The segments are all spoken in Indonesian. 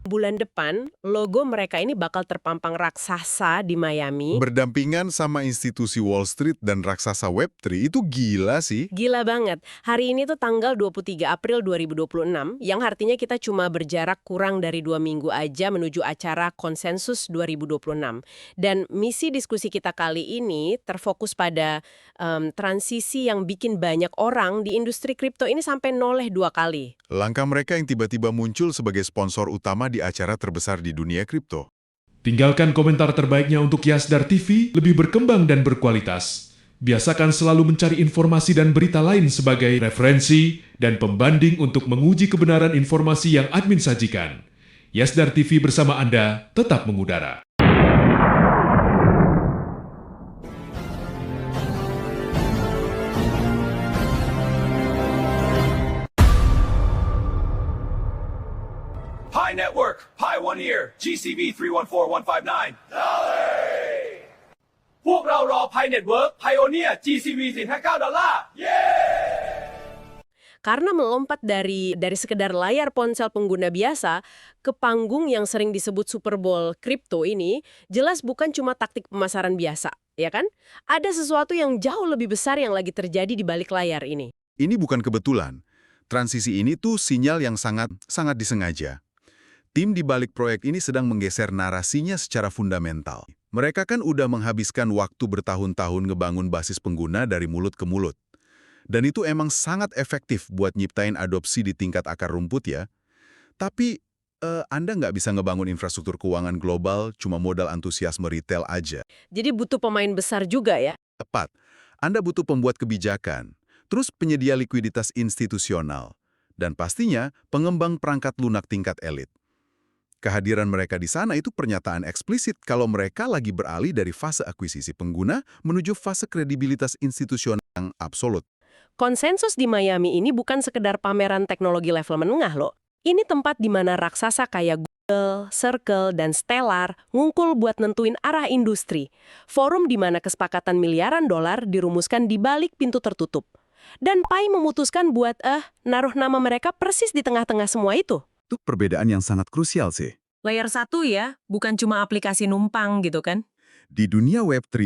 Bulan depan, logo mereka ini bakal terpampang raksasa di Miami. Berdampingan sama institusi Wall Street dan raksasa Web3 itu gila sih. Gila banget. Hari ini tuh tanggal 23 April 2026, yang artinya kita cuma berjarak kurang dari 2 minggu aja menuju acara Konsensus 2026. Dan misi diskusi kita kali ini terfokus pada transisi yang bikin banyak orang di industri kripto ini sampai noleh 2 kali. Langkah mereka yang tiba-tiba muncul sebagai sponsor utama di acara terbesar di dunia kripto. Tinggalkan komentar terbaiknya untuk Yasdar TV lebih berkembang dan berkualitas. Biasakan selalu mencari informasi dan berita lain sebagai referensi dan pembanding untuk menguji kebenaran informasi yang admin sajikan. Yasdar TV bersama Anda tetap mengudara. Pi Network, Pi One Ear, GCV 314159.พวกเรารอ Pi Network, Pioneer, GCV 459 ดอลลาร์ Karena melompat dari sekedar layar ponsel pengguna biasa ke panggung yang sering disebut Super Bowl kripto ini, jelas bukan cuma taktik pemasaran biasa, ya kan? Ada sesuatu yang jauh lebih besar yang lagi terjadi di balik layar ini. Ini bukan kebetulan. Transisi ini tuh sinyal yang sangat disengaja. Tim di balik proyek ini sedang menggeser narasinya secara fundamental. Mereka kan udah menghabiskan waktu bertahun-tahun ngebangun basis pengguna dari mulut ke mulut. Dan itu emang sangat efektif buat nyiptain adopsi di tingkat akar rumput ya. Tapi Anda nggak bisa ngebangun infrastruktur keuangan global cuma modal antusiasme retail aja. Jadi butuh pemain besar juga ya. Tepat. Anda butuh pembuat kebijakan, terus penyedia likuiditas institusional, dan pastinya pengembang perangkat lunak tingkat elit. Kehadiran mereka di sana itu pernyataan eksplisit kalau mereka lagi beralih dari fase akuisisi pengguna menuju fase kredibilitas institusional yang absolut. Konsensus di Miami ini bukan sekedar pameran teknologi level menengah loh. Ini tempat di mana raksasa kayak Google, Circle, dan Stellar ngumpul buat nentuin arah industri. Forum di mana kesepakatan miliaran dolar dirumuskan di balik pintu tertutup. Dan Pi memutuskan buat naruh nama mereka persis di tengah-tengah semua itu. Itu perbedaan yang sangat krusial sih. Layer 1 ya, bukan cuma aplikasi numpang gitu kan? Di dunia Web3,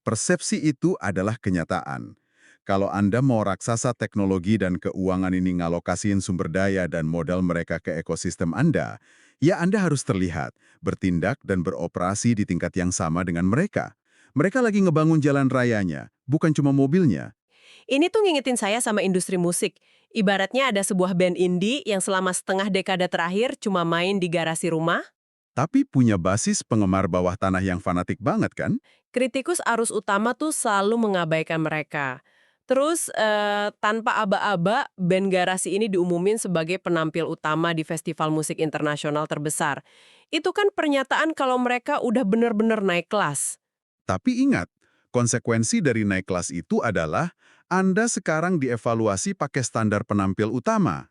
persepsi itu adalah kenyataan. Kalau Anda mau raksasa teknologi dan keuangan ini ngalokasiin sumber daya dan modal mereka ke ekosistem Anda, ya Anda harus terlihat, bertindak dan beroperasi di tingkat yang sama dengan mereka. Mereka lagi ngebangun jalan rayanya, bukan cuma mobilnya. Ini tuh ngingetin saya sama industri musik. Ibaratnya ada sebuah band indie yang selama setengah dekade terakhir cuma main di garasi rumah. Tapi punya basis penggemar bawah tanah yang fanatik banget kan? Kritikus arus utama tuh selalu mengabaikan mereka. Terus tanpa aba-aba, band garasi ini diumumin sebagai penampil utama di festival musik internasional terbesar. Itu kan pernyataan kalau mereka udah bener-bener naik kelas. Tapi ingat, konsekuensi dari naik kelas itu adalah Anda sekarang dievaluasi pakai standar penampil utama.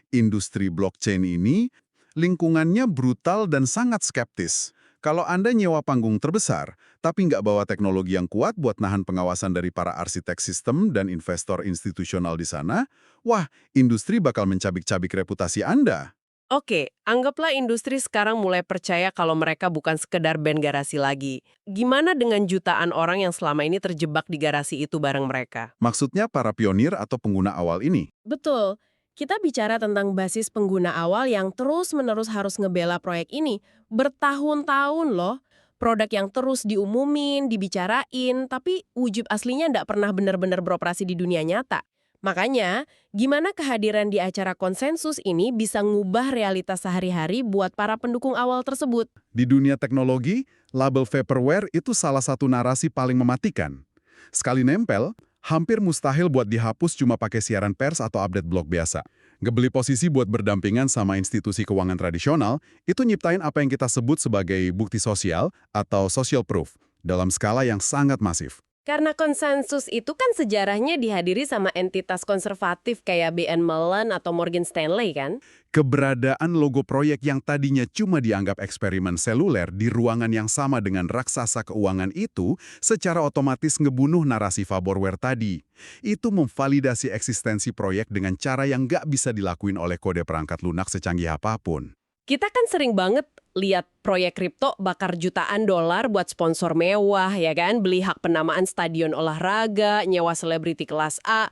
Industri blockchain ini, lingkungannya brutal dan sangat skeptis. Kalau Anda nyewa panggung terbesar, tapi nggak bawa teknologi yang kuat buat nahan pengawasan dari para arsitek sistem dan investor institusional di sana, wah, industri bakal mencabik-cabik reputasi Anda. Oke, anggaplah industri sekarang mulai percaya kalau mereka bukan sekedar band garasi lagi. Gimana dengan jutaan orang yang selama ini terjebak di garasi itu bareng mereka? Maksudnya para pionir atau pengguna awal ini. Betul. Kita bicara tentang basis pengguna awal yang terus-menerus harus ngebela proyek ini. Bertahun-tahun loh. Produk yang terus diumumin, dibicarain, tapi wujud aslinya nggak pernah benar-benar beroperasi di dunia nyata. Makanya, gimana kehadiran di acara konsensus ini bisa ngubah realitas sehari-hari buat para pendukung awal tersebut? Di dunia teknologi, label vaporware itu salah satu narasi paling mematikan. Sekali nempel, hampir mustahil buat dihapus cuma pakai siaran pers atau update blog biasa. Ngebeli posisi buat berdampingan sama institusi keuangan tradisional, itu nyiptain apa yang kita sebut sebagai bukti sosial atau social proof, dalam skala yang sangat masif. Karena konsensus itu kan sejarahnya dihadiri sama entitas konservatif kayak BN Mellon atau Morgan Stanley kan? Keberadaan logo proyek yang tadinya cuma dianggap eksperimen seluler di ruangan yang sama dengan raksasa keuangan itu secara otomatis ngebunuh narasi vaporware tadi. Itu memvalidasi eksistensi proyek dengan cara yang nggak bisa dilakuin oleh kode perangkat lunak secanggih apapun. Kita kan sering banget lihat proyek kripto bakar jutaan dolar buat sponsor mewah, ya kan? Beli hak penamaan stadion olahraga, nyewa selebriti kelas A.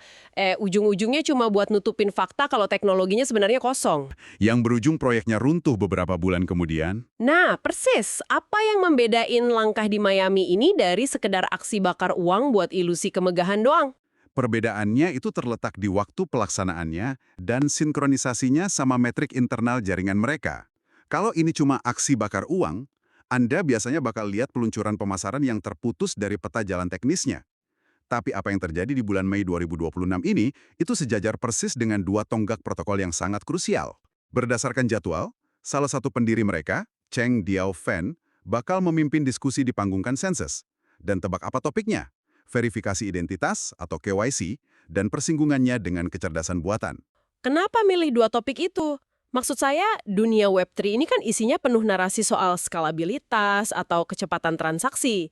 Ujung-ujungnya cuma buat nutupin fakta kalau teknologinya sebenarnya kosong. Yang berujung proyeknya runtuh beberapa bulan kemudian. Nah, persis. Apa yang membedain langkah di Miami ini dari sekedar aksi bakar uang buat ilusi kemegahan doang? Perbedaannya itu terletak di waktu pelaksanaannya dan sinkronisasinya sama metrik internal jaringan mereka. Kalau ini cuma aksi bakar uang, Anda biasanya bakal lihat peluncuran pemasaran yang terputus dari peta jalan teknisnya. Tapi apa yang terjadi di bulan Mei 2026 ini, itu sejajar persis dengan dua tonggak protokol yang sangat krusial. Berdasarkan jadwal, salah satu pendiri mereka, Cheng Diao-Fan, bakal memimpin diskusi di panggung konsensus. Dan tebak apa topiknya? Verifikasi identitas atau KYC, dan persinggungannya dengan kecerdasan buatan. Kenapa milih dua topik itu? Maksud saya, dunia Web3 ini kan isinya penuh narasi soal skalabilitas atau kecepatan transaksi.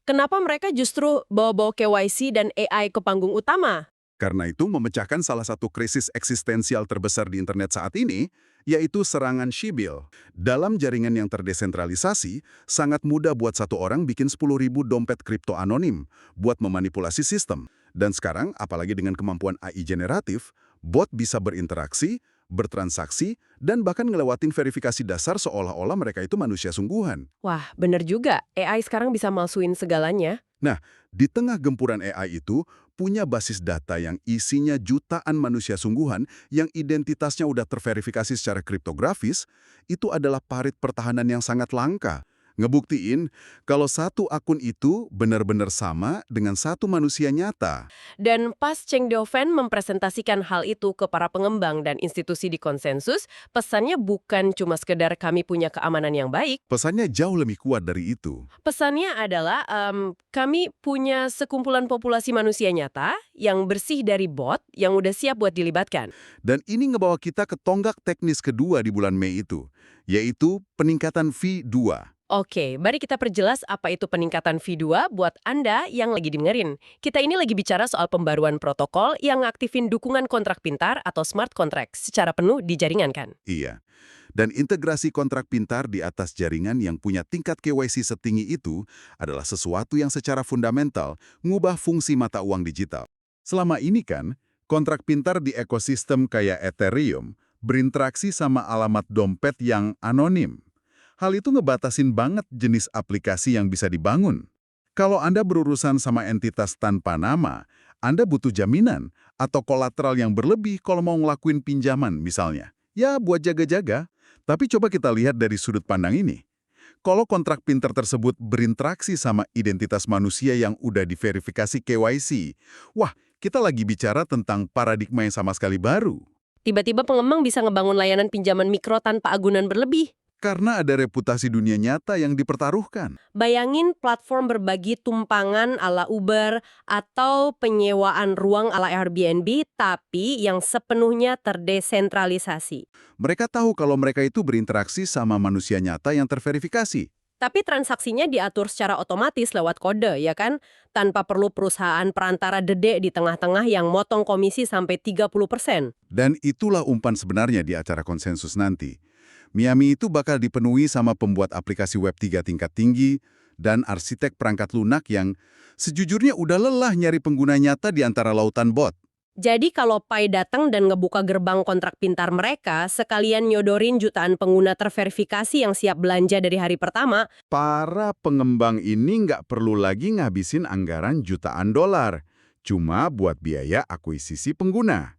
Kenapa mereka justru bawa-bawa KYC dan AI ke panggung utama? Karena itu memecahkan salah satu krisis eksistensial terbesar di internet saat ini, yaitu serangan Shibil. Dalam jaringan yang terdesentralisasi, sangat mudah buat satu orang bikin 10.000 dompet kripto anonim buat memanipulasi sistem. Dan sekarang, apalagi dengan kemampuan AI generatif, bot bisa berinteraksi, bertransaksi, dan bahkan ngelewatin verifikasi dasar seolah-olah mereka itu manusia sungguhan. Wah, bener juga. AI sekarang bisa malsuin segalanya. Nah, di tengah gempuran AI itu, punya basis data yang isinya jutaan manusia sungguhan yang identitasnya udah terverifikasi secara kriptografis, itu adalah parit pertahanan yang sangat langka. Ngebuktiin kalau satu akun itu benar-benar sama dengan satu manusia nyata. Dan pas Cheng Diao-Fan mempresentasikan hal itu ke para pengembang dan institusi di konsensus, pesannya bukan cuma sekedar kami punya keamanan yang baik. Pesannya jauh lebih kuat dari itu. Pesannya adalah kami punya sekumpulan populasi manusia nyata yang bersih dari bot yang udah siap buat dilibatkan. Dan ini ngebawa kita ke tonggak teknis kedua di bulan Mei itu, yaitu peningkatan V2. Oke, mari kita perjelas apa itu peningkatan V2 buat Anda yang lagi dengerin. Kita ini lagi bicara soal pembaruan protokol yang aktifin dukungan kontrak pintar atau smart contract secara penuh di jaringan kan? Iya. Dan integrasi kontrak pintar di atas jaringan yang punya tingkat KYC setinggi itu adalah sesuatu yang secara fundamental ngubah fungsi mata uang digital. Selama ini kan, kontrak pintar di ekosistem kayak Ethereum berinteraksi sama alamat dompet yang anonim. Hal itu ngebatasin banget jenis aplikasi yang bisa dibangun. Kalau Anda berurusan sama entitas tanpa nama, Anda butuh jaminan atau kolateral yang berlebih kalau mau ngelakuin pinjaman misalnya. Ya, buat jaga-jaga. Tapi coba kita lihat dari sudut pandang ini. Kalau kontrak pintar tersebut berinteraksi sama identitas manusia yang udah diverifikasi KYC, wah, kita lagi bicara tentang paradigma yang sama sekali baru. Tiba-tiba pengembang bisa ngebangun layanan pinjaman mikro tanpa agunan berlebih. Karena ada reputasi dunia nyata yang dipertaruhkan. Bayangin platform berbagi tumpangan ala Uber atau penyewaan ruang ala Airbnb, tapi yang sepenuhnya terdesentralisasi. Mereka tahu kalau mereka itu berinteraksi sama manusia nyata yang terverifikasi. Tapi transaksinya diatur secara otomatis lewat kode, ya kan? Tanpa perlu perusahaan perantara dede di tengah-tengah yang motong komisi sampai 30%. Dan itulah umpan sebenarnya di acara konsensus nanti. Miami itu bakal dipenuhi sama pembuat aplikasi web 3 tingkat tinggi dan arsitek perangkat lunak yang sejujurnya udah lelah nyari pengguna nyata di antara lautan bot. Jadi kalau Pai datang dan ngebuka gerbang kontrak pintar mereka, sekalian nyodorin jutaan pengguna terverifikasi yang siap belanja dari hari pertama, Para pengembang ini nggak perlu lagi ngabisin anggaran jutaan dolar, cuma buat biaya akuisisi pengguna.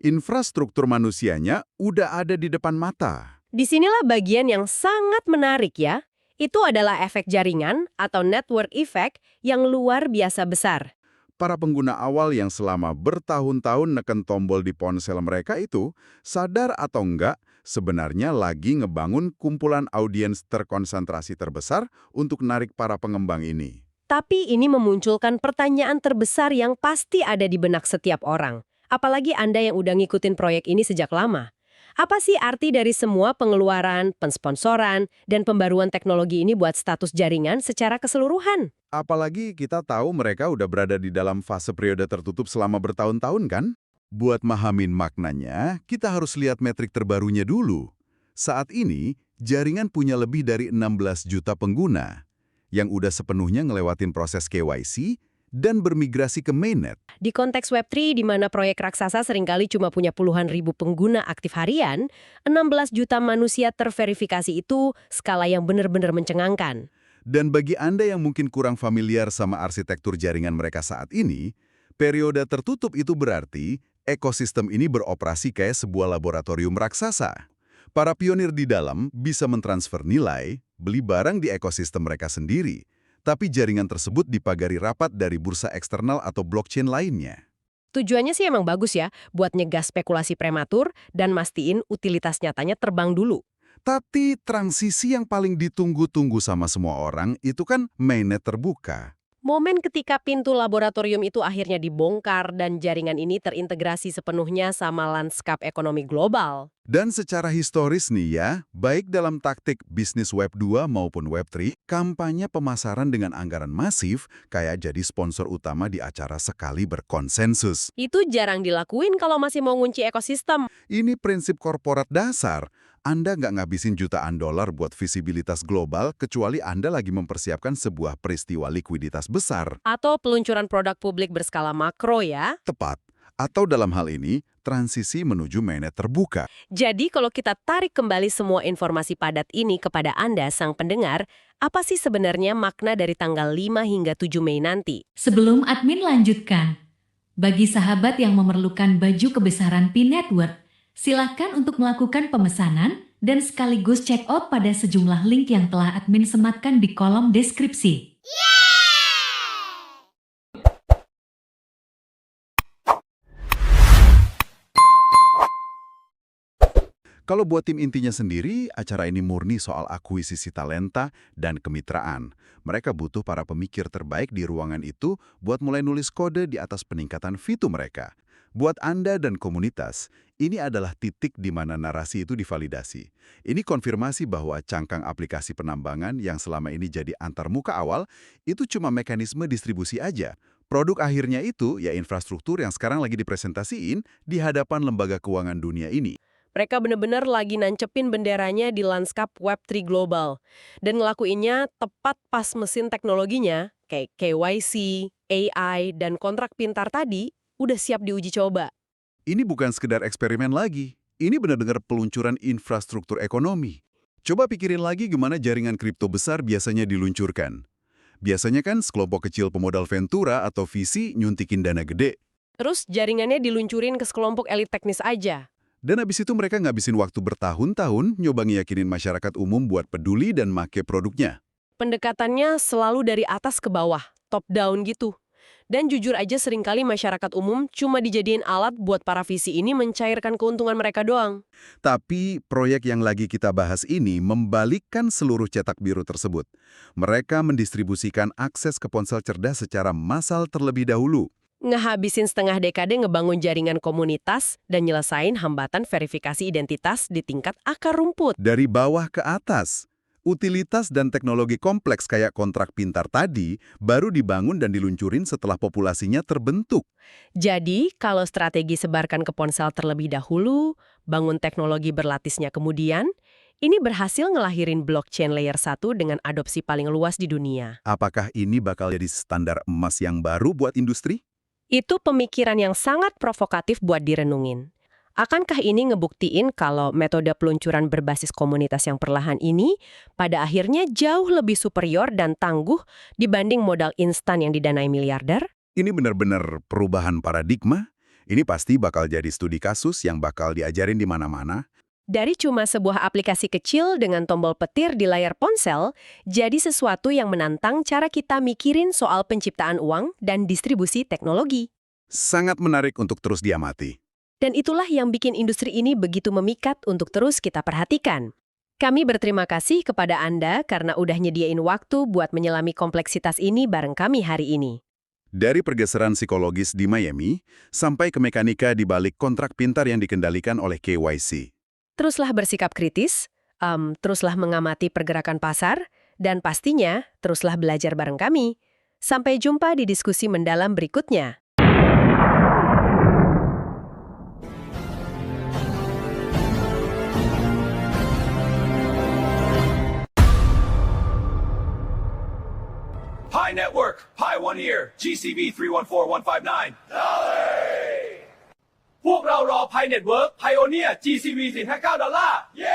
Infrastruktur manusianya udah ada di depan mata. disinilah bagian yang sangat menarik ya. Itu adalah efek jaringan atau network effect yang luar biasa besar. Para pengguna awal yang selama bertahun-tahun neken tombol di ponsel mereka itu, sadar atau enggak, sebenarnya lagi ngebangun kumpulan audiens terkonsentrasi terbesar untuk narik para pengembang ini. Tapi ini memunculkan pertanyaan terbesar yang pasti ada di benak setiap orang. Apalagi Anda yang udah ngikutin proyek ini sejak lama. Apa sih arti dari semua pengeluaran, pensponsoran, dan pembaruan teknologi ini buat status jaringan secara keseluruhan? Apalagi kita tahu mereka udah berada di dalam fase periode tertutup selama bertahun-tahun kan? Buat mahamin maknanya, kita harus lihat metrik terbarunya dulu. Saat ini, jaringan punya lebih dari 16 juta pengguna yang udah sepenuhnya ngelewatin proses KYC dan bermigrasi ke mainnet. Di konteks Web3 di mana proyek raksasa seringkali cuma punya puluhan ribu pengguna aktif harian, 16 juta manusia terverifikasi itu skala yang benar-benar mencengangkan. Dan bagi Anda yang mungkin kurang familiar sama arsitektur jaringan mereka saat ini, periode tertutup itu berarti ekosistem ini beroperasi kayak sebuah laboratorium raksasa. Para pionir di dalam bisa mentransfer nilai, beli barang di ekosistem mereka sendiri, tapi jaringan tersebut dipagari rapat dari bursa eksternal atau blockchain lainnya. Tujuannya sih emang bagus ya, buat nyegah spekulasi prematur dan mastiin utilitas nyatanya terbang dulu. Tapi transisi yang paling ditunggu-tunggu sama semua orang itu kan mainnet terbuka. Momen ketika pintu laboratorium itu akhirnya dibongkar dan jaringan ini terintegrasi sepenuhnya sama lanskap ekonomi global. Dan secara historis nih ya, baik dalam taktik bisnis Web 2 maupun Web 3, kampanye pemasaran dengan anggaran masif kayak jadi sponsor utama di acara sekali berkonsensus. Itu jarang dilakuin kalau masih mau ngunci ekosistem. Ini prinsip korporat dasar. Anda nggak ngabisin jutaan dolar buat visibilitas global kecuali Anda lagi mempersiapkan sebuah peristiwa likuiditas besar. Atau peluncuran produk publik berskala makro ya. Tepat. Atau dalam hal ini, transisi menuju mainnet terbuka. Jadi kalau kita tarik kembali semua informasi padat ini kepada Anda, sang pendengar, apa sih sebenarnya makna dari tanggal 5 hingga 7 Mei nanti? Sebelum admin lanjutkan, bagi sahabat yang memerlukan baju kebesaran P-Network, silakan untuk melakukan pemesanan dan sekaligus check out pada sejumlah link yang telah admin sematkan di kolom deskripsi. Kalau buat tim intinya sendiri, acara ini murni soal akuisisi talenta dan kemitraan. Mereka butuh para pemikir terbaik di ruangan itu buat mulai nulis kode di atas peningkatan fitur mereka. Buat Anda dan komunitas, ini adalah titik di mana narasi itu divalidasi. Ini konfirmasi bahwa cangkang aplikasi penambangan yang selama ini jadi antarmuka awal, itu cuma mekanisme distribusi aja. Produk akhirnya itu, ya infrastruktur yang sekarang lagi dipresentasiin di hadapan lembaga keuangan dunia ini. Mereka benar-benar lagi nancepin benderanya di lanskap Web3 global. Dan ngelakuinnya tepat pas mesin teknologinya, kayak KYC, AI, dan kontrak pintar tadi, udah siap diuji coba. Ini bukan sekedar eksperimen lagi. Ini benar-benar peluncuran infrastruktur ekonomi. Coba pikirin lagi gimana jaringan kripto besar biasanya diluncurkan. Biasanya kan sekelompok kecil pemodal Ventura atau VC nyuntikin dana gede. Terus jaringannya diluncurin ke sekelompok elit teknis aja. Dan habis itu mereka ngabisin waktu bertahun-tahun nyoba ngiyakinin masyarakat umum buat peduli dan make produknya. Pendekatannya selalu dari atas ke bawah, top down gitu. Dan jujur aja seringkali masyarakat umum cuma dijadiin alat buat para VC ini mencairkan keuntungan mereka doang. Tapi proyek yang lagi kita bahas ini membalikkan seluruh cetak biru tersebut. Mereka mendistribusikan akses ke ponsel cerdas secara massal terlebih dahulu. Ngehabisin setengah dekade ngebangun jaringan komunitas dan nyelesain hambatan verifikasi identitas di tingkat akar rumput. Dari bawah ke atas, utilitas dan teknologi kompleks kayak kontrak pintar tadi baru dibangun dan diluncurin setelah populasinya terbentuk. Jadi, kalau strategi sebarkan ke ponsel terlebih dahulu, bangun teknologi berlatisnya kemudian, ini berhasil ngelahirin blockchain layer 1 dengan adopsi paling luas di dunia. Apakah ini bakal jadi standar emas yang baru buat industri? Itu pemikiran yang sangat provokatif buat direnungin. Akankah ini ngebuktiin kalau metode peluncuran berbasis komunitas yang perlahan ini pada akhirnya jauh lebih superior dan tangguh dibanding modal instan yang didanai miliarder? Ini benar-benar perubahan paradigma. Ini pasti bakal jadi studi kasus yang bakal diajarin di mana-mana. Dari cuma sebuah aplikasi kecil dengan tombol petir di layar ponsel, jadi sesuatu yang menantang cara kita mikirin soal penciptaan uang dan distribusi teknologi. Sangat menarik untuk terus diamati. Dan itulah yang bikin industri ini begitu memikat untuk terus kita perhatikan. Kami berterima kasih kepada Anda karena udah nyediain waktu buat menyelami kompleksitas ini bareng kami hari ini. Dari pergeseran psikologis di Miami, sampai ke mekanika di balik kontrak pintar yang dikendalikan oleh KYC. Teruslah bersikap kritis, teruslah mengamati pergerakan pasar, dan pastinya teruslah belajar bareng kami. Sampai jumpa di diskusi mendalam berikutnya. Pi Network, Pioneer, GCV 314159 พวกเรารอ Pi Network, Pioneer, GCV 459 $.